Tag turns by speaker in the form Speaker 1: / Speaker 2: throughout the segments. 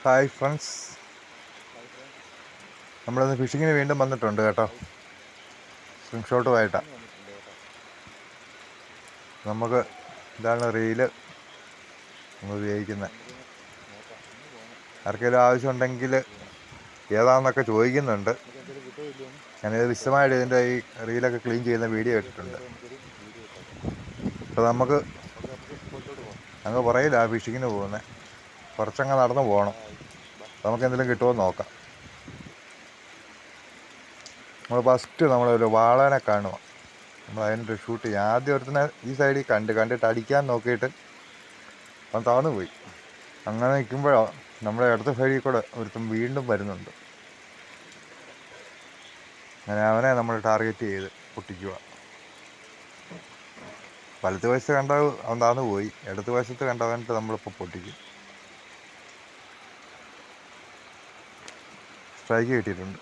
Speaker 1: Hi friends, നമ്മളിന്ന് ഫിഷിങ്ങിന് വീണ്ടും വന്നിട്ടുണ്ട് കേട്ടോ. സ്പ്രിംഗ് ഷോട്ടുമായിട്ടാണ്. നമുക്ക് ഇതാണ് റീല് നമ്മൾ ഉപയോഗിക്കുന്നത്. ആർക്കെങ്കിലും ആവശ്യമുണ്ടെങ്കിൽ ഏതാണെന്നൊക്കെ ചോദിക്കുന്നുണ്ട്. ഞാനിത് വിശദമായിട്ട് ഇതിൻ്റെ ഈ റീലൊക്കെ ക്ലീൻ ചെയ്യുന്ന വീഡിയോ ഇട്ടിട്ടുണ്ട്. അപ്പോൾ നമുക്ക് അങ്ങ് പറയില്ല ഫിഷിങ്ങിന് പോകുന്നത്, കുറച്ചങ്ങ് നടന്ന് പോകണം. നമുക്ക് എന്തെങ്കിലും കിട്ടുമോ എന്ന് നോക്കാം. നമ്മൾ ഫസ്റ്റ് നമ്മളൊരു വാളനെ കാണുക. നമ്മൾ അതിൻ്റെ ഷൂട്ട് ചെയ്യാം. ആദ്യം ഒരുത്തനെ ഈ സൈഡിൽ കണ്ടിട്ട് അടിക്കാൻ നോക്കിയിട്ട് അവൻ താഴ്ന്നു പോയി. അങ്ങനെ നിൽക്കുമ്പോഴോ നമ്മുടെ ഇടത്ത സൈഡിൽ കൂടെ ഒരുത്തൻ വീണ്ടും വരുന്നുണ്ട്. അങ്ങനെ അവനെ നമ്മൾ ടാർഗറ്റ് ചെയ്ത് പൊട്ടിക്കുക. വലത്ത് വശത്ത് കണ്ട അവൻ താഴ്ന്നു പോയി, ഇടത്ത് വശത്ത് കണ്ടവനിട്ട് നമ്മളിപ്പോൾ പൊട്ടിക്കും. സ്ട്രൈക്ക് കിട്ടിയിട്ടുണ്ട്.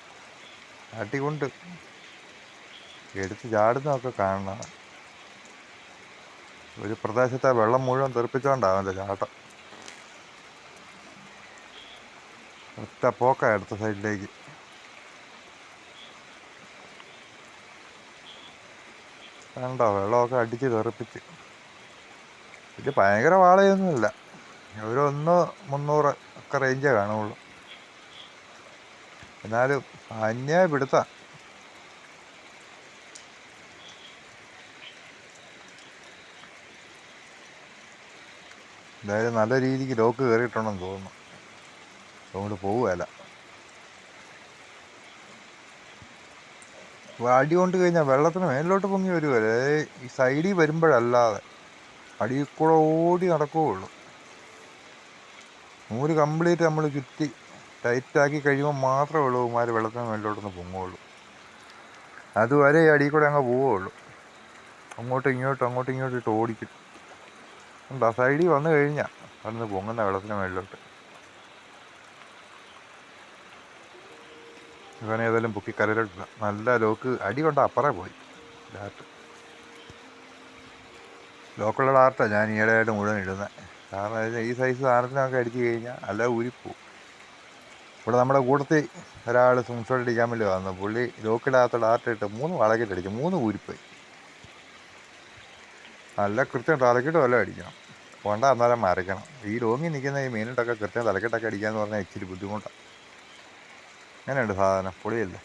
Speaker 1: അടികൊണ്ട് എടുത്ത് ചാടുന്നതൊക്കെ കാണണം. ഒരു പ്രദേശത്തെ വെള്ളം മുഴുവൻ തെറിപ്പിച്ചുകൊണ്ടാണ് അവൻ്റെ ചാട്ടം. ഒറ്റ പോക്ക അടുത്ത സൈഡിലേക്ക്. കണ്ടോ, വെള്ളമൊക്കെ അടിച്ച് തെറിപ്പിച്ച്. ഇത് ഭയങ്കര വാളയൊന്നുമില്ല, ഒരു 1-300 ഒക്കെ റേഞ്ചേ കാണുള്ളൂ. എന്നാലും അന്യായ പിടുത്താ. എന്തായാലും നല്ല രീതിക്ക് ലോക്ക് കയറിയിട്ടുണ്ടെന്ന് തോന്നുന്നു. അതുകൊണ്ട് പോവുകയല്ല. അടി കൊണ്ട് കഴിഞ്ഞാൽ വെള്ളത്തിന് മേലിലോട്ട് പൊങ്ങി വരുമല്ലേ, ഈ സൈഡിൽ വരുമ്പോഴല്ലാതെ അടിയിൽ കൂടെ ഓടി നടക്കുകയുള്ളൂ. നൂല് കംപ്ലീറ്റ് നമ്മൾ ചുറ്റി ടൈറ്റാക്കി കഴിയുമ്പോൾ മാത്രമേ ഉള്ളൂ ഇവന്മാർ വെള്ളത്തിന് മേലിലോട്ടൊന്ന് പൊങ്ങുകയുള്ളൂ. അതുവരെ ഈ അടിയിൽ കൂടെ അങ്ങ് പോവുകയുള്ളൂ. അങ്ങോട്ടും ഇങ്ങോട്ടും ഇട്ട് ഓടിക്കും. എന്താ സൈഡിൽ വന്നു കഴിഞ്ഞാൽ അവിടുന്ന് പൊങ്ങുന്ന വെള്ളത്തിന് മേലിലോട്ട്. ഇവനെ ഏതായാലും പൊക്കി കരയിലോട്ടില്ല. നല്ല ലോക്ക് അടി കൊണ്ട് അപ്പറേ പോയി ഡാർട്ട്. ലോക്കുള്ള ഡാർട്ടാണ് ഞാൻ ഈയിടെയായിട്ട് മുഴുവൻ ഇടുന്നത്. കാരണം ഈ സൈസ് സാധനത്തിനൊക്കെ അടിച്ചു കഴിഞ്ഞാൽ അല്ല ഊരിപ്പോവും. ഇവിടെ നമ്മുടെ കൂട്ടത്തിൽ ഒരാൾ സ്വിംഷോട്ട് അടിക്കാൻ വേണ്ടി വന്നു. പുള്ളി ലോക്കിടാത്ത ഡാർട്ട് ഇട്ട് 3 വളക്കിട്ട് അടിച്ചു, 3 ഊരിപ്പോയി. നല്ല കൃത്യം തലക്കിട്ട് വല്ലതും അടിക്കണം, കൊണ്ട അന്നേരം മറിക്കണം. ഈ ലോങ്ങി നിൽക്കുന്ന ഈ മീനിട്ടൊക്കെ കൃത്യം തലക്കെട്ടൊക്കെ അടിക്കാന്ന് പറഞ്ഞാൽ ഇച്ചിരി ബുദ്ധിമുട്ടാണ്. അങ്ങനെയുണ്ട് സാധനം, പൊളിയല്ലേ.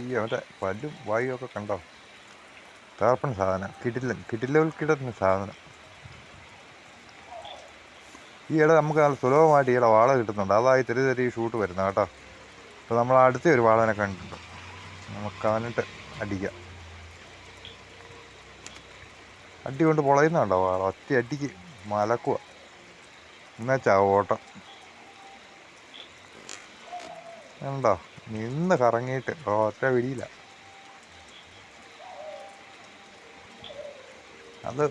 Speaker 1: ഈ അവൻ്റെ പല്ലും വായും ഒക്കെ കണ്ടോ, തകർപ്പൻ സാധനം. കിടിലൻ സാധനം. ഈ ഇട നമുക്ക് നല്ല സുലഭമായിട്ട് ഈയിടെ വാള കിട്ടുന്നുണ്ട്. അതായി തെരി ഷൂട്ട് വരുന്നത് കേട്ടോ. അപ്പോൾ നമ്മൾ അടുത്ത ഒരു വാളനെ കണ്ടിട്ടുണ്ട്, നമുക്ക് അവനിട്ട് അടിക്കാം. അടി കൊണ്ട് പൊളയുന്നുണ്ടോ വാള, ഒറ്റ അടിക്ക് മലക്കുക. എന്നുവെച്ചാ ഓട്ടം ഉണ്ടോ, നിന്ന് കറങ്ങിയിട്ട് ഒറ്റ പിടിയില്ല. അത്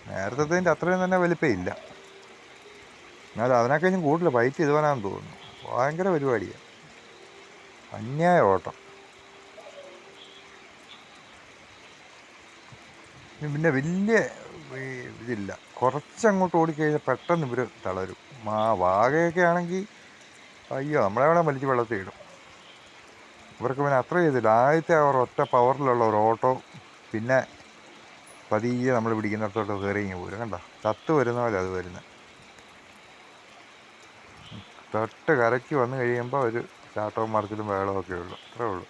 Speaker 1: നേരത്തെ അത്രയും തന്നെ വലിപ്പം ഇല്ല, എന്നാലും അതിനൊക്കെ കഴിഞ്ഞും കൂടുതൽ ഫൈറ്റ് ചെയ്തവനാണെന്ന് തോന്നുന്നു. ഭയങ്കര പരിപാടിയാണ്, അന്യായ ഓട്ടം. പിന്നെ വലിയ ഇതില്ല, കുറച്ചങ്ങോട്ട് ഓടിക്കഴിഞ്ഞാൽ പെട്ടെന്ന് ഇവർ തളരും. വാകയൊക്കെ ആണെങ്കിൽ അയ്യോ നമ്മളെവിടെ വലിച്ച് വെള്ളത്തിൽ ഇടും. ഇവർക്ക് പിന്നെ അത്ര ചെയ്തില്ല. ആദ്യത്തെ അവർ ഒറ്റ പവറിലുള്ള ഒരു ഓട്ടോ, പിന്നെ പതിയെ നമ്മൾ പിടിക്കുന്നിടത്തോട്ട് കയറി ഇങ്ങനെ പോരും. കണ്ടോ, ചത്ത് വരുന്ന പോലെ അത് വരുന്നത്. തൊട്ട് കരയ്ക്ക് വന്നു കഴിയുമ്പോൾ ഒരു ചാട്ടവും മറിച്ചിലും വേളമൊക്കെ ഉള്ളൂ, അത്രേ ഉള്ളൂ.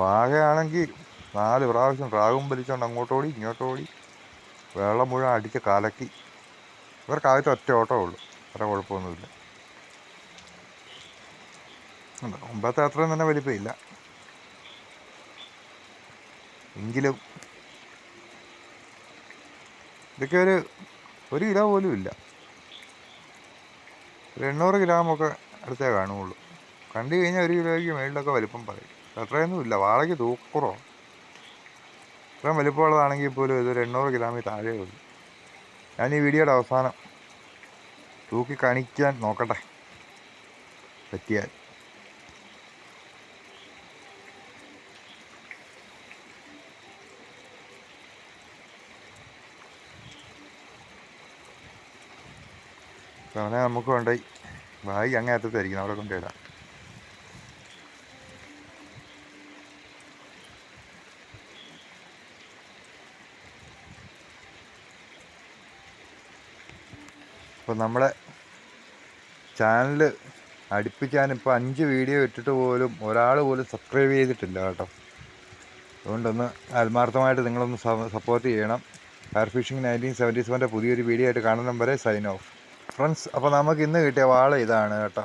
Speaker 1: വാകയാണെങ്കിൽ 4 പ്രാവശ്യം ട്രാഗും വലിച്ചുകൊണ്ട് അങ്ങോട്ടോടി ഇങ്ങോട്ടോടി വെള്ളം മുഴുവൻ അടിച്ച് കലക്കി. ഇവർക്ക് ആദ്യത്തെ ഒറ്റ ഓട്ടമേ ഉള്ളൂ, അത്ര കുഴപ്പമൊന്നുമില്ല. മുമ്പത്തെ അത്രയും തന്നെ വലിപ്പമില്ല, എങ്കിലും ഇതൊക്കെ ഒരു കിലോ പോലും ഇല്ല. ഒരു 800 ഗ്രാമൊക്കെ അടുത്തേ കാണുകയുള്ളൂ. കണ്ടു കഴിഞ്ഞാൽ 1 കിലോയ്ക്ക് മേളിലൊക്കെ വലിപ്പം പറയും. അത്രയൊന്നും ഇല്ല, വാളയ്ക്ക് തൂക്കുറവാണ്. ഇത്രയും വലിപ്പമുള്ളതാണെങ്കിൽ പോലും ഇതൊരു 800 ഗ്രാമിൽ താഴെ ഉള്ളൂ. ഞാൻ ഈ വീഡിയോയുടെ അവസാനം തൂക്കി കാണിക്കാൻ നോക്കട്ടെ പറ്റിയാൽ. അവനെ നമുക്ക് കൊണ്ടുപോയി ബാഗ് അങ്ങേ അറ്റത്തായിരിക്കും, അവിടെ കൊണ്ടുപോയിടാം. അപ്പോൾ നമ്മുടെ ചാനൽ അടുപ്പിച്ചാനിപ്പോൾ 5 വീഡിയോ ഇട്ടിട്ട് പോലും ഒരാൾ പോലും സബ്സ്ക്രൈബ് ചെയ്തിട്ടില്ല കേട്ടോ. അതുകൊണ്ടൊന്ന് ആത്മാർത്ഥമായിട്ട് നിങ്ങളൊന്ന് സപ്പോർട്ട് ചെയ്യണം. ഫയർ ഫിഷിംഗ് 1977 പുതിയൊരു വീഡിയോ ആയിട്ട് കാണുന്ന വരെ സൈൻ ഓഫ് ഫ്രണ്ട്സ്. അപ്പോൾ നമുക്ക് ഇന്ന് കിട്ടിയ വാള ഇതാണ് കേട്ടോ.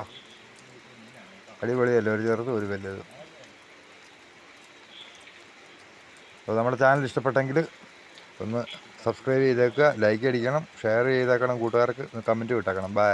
Speaker 1: അടിപൊളിയല്ലേ, ഒരു ചെറുതും ഒരു വലുതും. അപ്പോൾ നമ്മുടെ ചാനൽ ഇഷ്ടപ്പെട്ടെങ്കിൽ ഒന്ന് സബ്സ്ക്രൈബ് ചെയ്തേക്കുക, ലൈക്ക് അടിക്കണം, ഷെയർ ചെയ്തേക്കണം, കൂട്ടുകാർക്ക് കമൻറ്റ് വിട്ടേക്കണം. ബൈ.